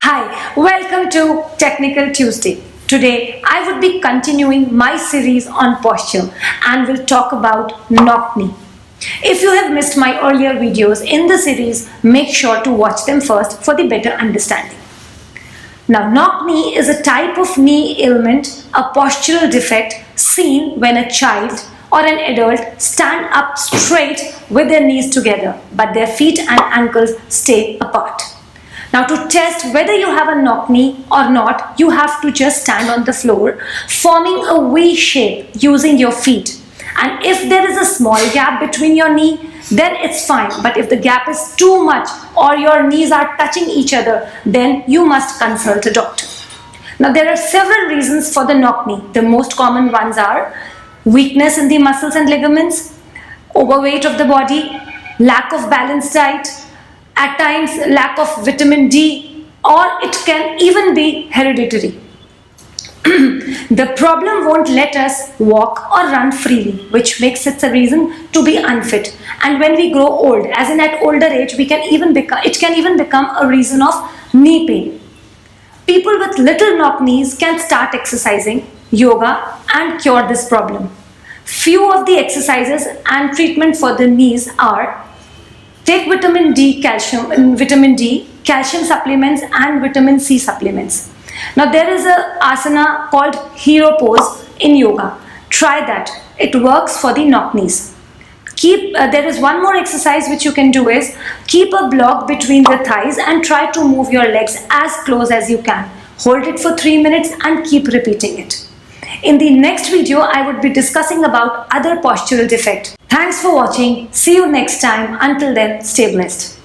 Hi, welcome to Technical Tuesday. Today I would be continuing my series on posture and will talk about knock knee. If you have missed my earlier videos in the series, make sure to watch them first for the better understanding. Now, knock knee is a type of knee ailment, a postural defect seen when a child or an adult stand up straight with their knees together, but their feet and ankles stay apart. Now, to test whether you have a knock knee or not, you have to just stand on the floor, forming a V shape using your feet. And if there is a small gap between your knee, then it's fine. But if the gap is too much or your knees are touching each other, then you must consult a doctor. Now, there are several reasons for the knock knee. The most common ones are weakness in the muscles and ligaments, overweight of the body, lack of balanced diet, at times lack of vitamin D, or it can even be hereditary. The problem won't let us walk or run freely, which makes it a reason to be unfit. And when we grow old, as in at older age, it can even become a reason of knee pain. People with little knock knees can start exercising, yoga, and cure this problem. Few of the exercises and treatment for the knees are: take vitamin D, calcium supplements and vitamin C supplements. Now there is a asana called hero pose in yoga. Try that. It works for the knock knees. There is one more exercise which you can do is keep a block between the thighs and try to move your legs as close as you can. Hold it for 3 minutes and keep repeating it. In the next video, I would be discussing about other postural defect. Thanks for watching. See you next time. Until then, stay blessed.